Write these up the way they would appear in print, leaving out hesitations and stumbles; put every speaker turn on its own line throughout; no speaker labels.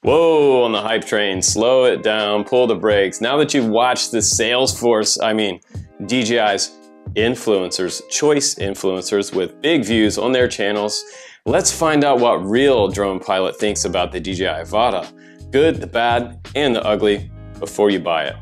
Whoa, on the hype train, slow it down, pull the brakes. Now that you've watched the DJI's influencers, choice influencers with big views on their channels, let's find out what real drone pilot thinks about the Dji Avata. Good, the bad, and the ugly before you buy it.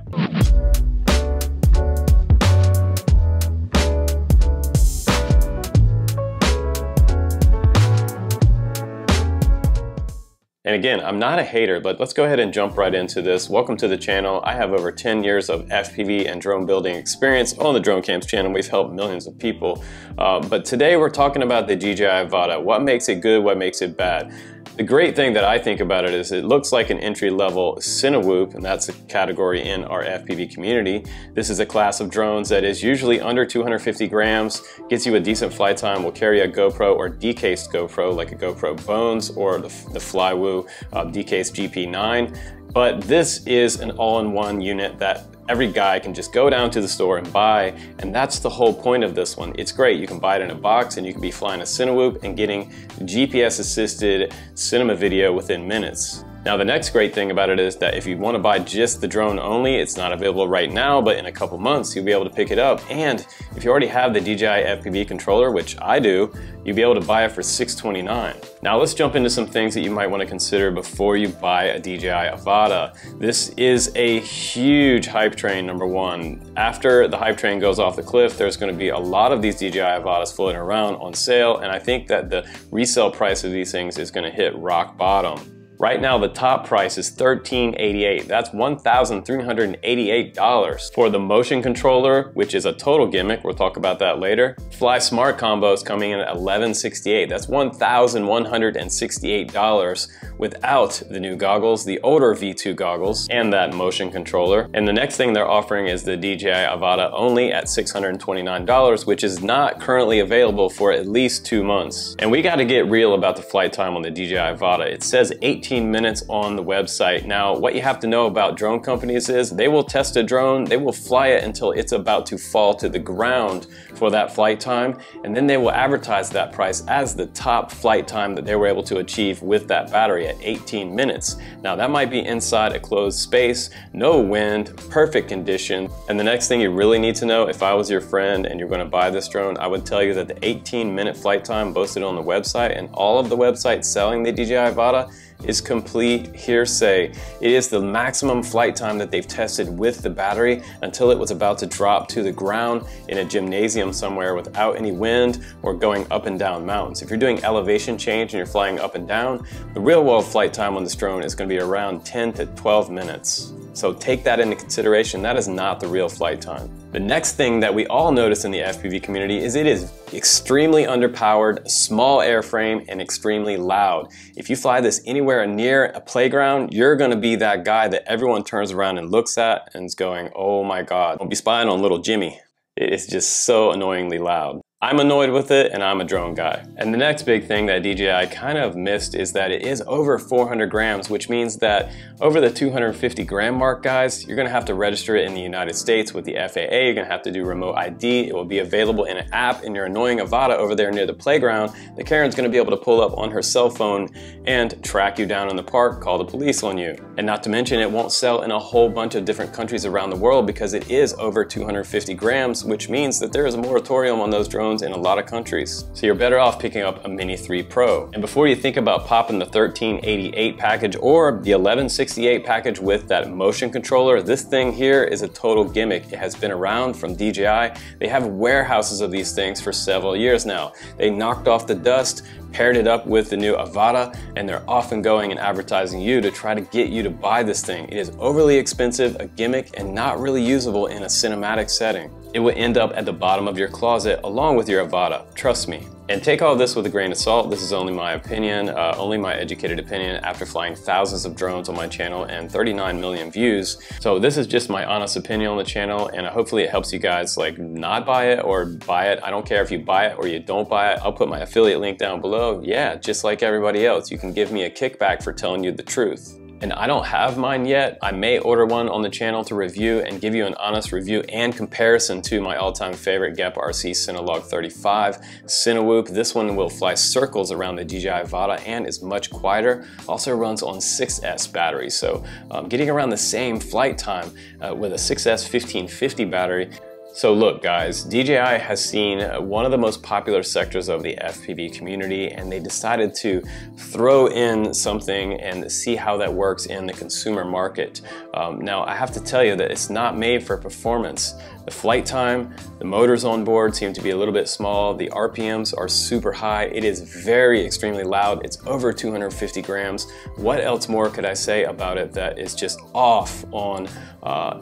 And again, I'm not a hater, but let's go ahead and jump right into this. Welcome to the channel. I have over 10 years of FPV and drone building experience on the Drone Camps channel. We've helped millions of people. But today we're talking about the Dji Avata. What makes it good, what makes it bad? The great thing that I think about it is it looks like an entry-level Cinewhoop, and that's a category in our FPV community. This is a class of drones that is usually under 250 grams, gets you a decent flight time, will carry a GoPro or decased GoPro like a GoPro Bones or the Flywoo decased GP9. But this is an all-in-one unit that every guy can just go down to the store and buy, and that's the whole point of this one. It's great. You can buy it in a box and you can be flying a Cinewhoop and getting GPS-assisted cinema video within minutes. Now, the next great thing about it is that if you want to buy just the drone only, it's not available right now, but in a couple months you'll be able to pick it up. And if you already have the DJI FPV controller, which I do, you'll be able to buy it for $629. Now let's jump into some things that you might want to consider before you buy a DJI Avata. This is a huge hype train, number one. After the hype train goes off the cliff, there's going to be a lot of these DJI Avatas floating around on sale, and I think that the resale price of these things is going to hit rock bottom. Right now, the top price is $1,388. That's $1,388 for the motion controller, which is a total gimmick. We'll talk about that later. Fly Smart combo is coming in at $1,168. That's $1,168 without the new goggles, the older V2 goggles, and that motion controller. And the next thing they're offering is the DJI Avata only at $629, which is not currently available for at least 2 months. And we got to get real about the flight time on the DJI Avata. It says 18 minutes on the website. Now, what you have to know about drone companies is they will test a drone, they will fly it until it's about to fall to the ground for that flight time, and then they will advertise that price as the top flight time that they were able to achieve with that battery at 18 minutes. Now, that might be inside a closed space, no wind, perfect condition. And the next thing you really need to know, if I was your friend and you're going to buy this drone, I would tell you that the 18-minute flight time posted on the website and all of the websites selling the DJI Avata is complete hearsay. It is the maximum flight time that they've tested with the battery until it was about to drop to the ground in a gymnasium somewhere without any wind or going up and down mountains. If you're doing elevation change and you're flying up and down, the real world flight time on this drone is going to be around 10 to 12 minutes. So take that into consideration. That is not the real flight time. The next thing that we all notice in the FPV community is it is extremely underpowered, small airframe, and extremely loud. If you fly this anywhere near a playground, you're gonna be that guy that everyone turns around and looks at and is going, oh my God, don't be spying on little Jimmy. It is just so annoyingly loud. I'm annoyed with it, and I'm a drone guy. And the next big thing that DJI kind of missed is that it is over 400 grams, which means that over the 250 gram mark, guys, you're gonna have to register it in the United States with the FAA. You're gonna have to do remote ID. It will be available in an app in your annoying Avata over there near the playground. The Karen's gonna be able to pull up on her cell phone and track you down in the park, call the police on you. And not to mention, it won't sell in a whole bunch of different countries around the world because it is over 250 grams, which means that there is a moratorium on those drones in a lot of countries. So you're better off picking up a Mini 3 Pro. And before you think about popping the 1388 package or the 1168 package with that motion controller, this thing here is a total gimmick. It has been around from DJI. They have warehouses of these things for several years now. They knocked off the dust, paired it up with the new Avata, and they're often going and advertising you to try to get you to buy this thing. It is overly expensive, a gimmick, and not really usable in a cinematic setting. It will end up at the bottom of your closet along with your Avata, trust me. And take all this with a grain of salt. This is only my opinion, only my educated opinion after flying thousands of drones on my channel and 39 million views. So this is just my honest opinion on the channel, and hopefully it helps you guys like not buy it or buy it. I don't care if you buy it or you don't buy it. I'll put my affiliate link down below. Yeah, just like everybody else, you can give me a kickback for telling you the truth. And I don't have mine yet. I may order one on the channel to review and give you an honest review and comparison to my all-time favorite Geprc Cinewhoop 35 Cinewhoop. This one will fly circles around the Dji Avata and is much quieter. Also runs on 6S battery, so getting around the same flight time with a 6S 1550 battery. So look guys, DJI has seen one of the most popular sectors of the FPV community, and they decided to throw in something and see how that works in the consumer market. Now I have to tell you that it's not made for performance. The flight time, the motors on board seem to be a little bit small, the RPMs are super high, it is very extremely loud, it's over 250 grams. What else more could I say about it that is just off on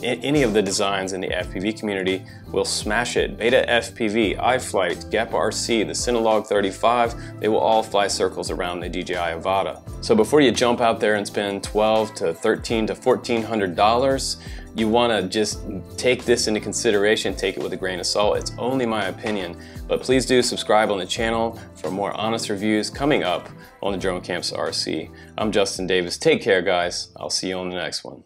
any of the designs in the FPV community? Will smash it. Beta FPV, iFlight, Geprc, the Cinewhoop 35, they will all fly circles around the DJI Avata. So before you jump out there and spend $1,200 to $1,300 to $1,400, you want to just take this into consideration, take it with a grain of salt. It's only my opinion, but please do subscribe on the channel for more honest reviews coming up on the Drone Camps RC. I'm Justin Davis. Take care, guys. I'll see you on the next one.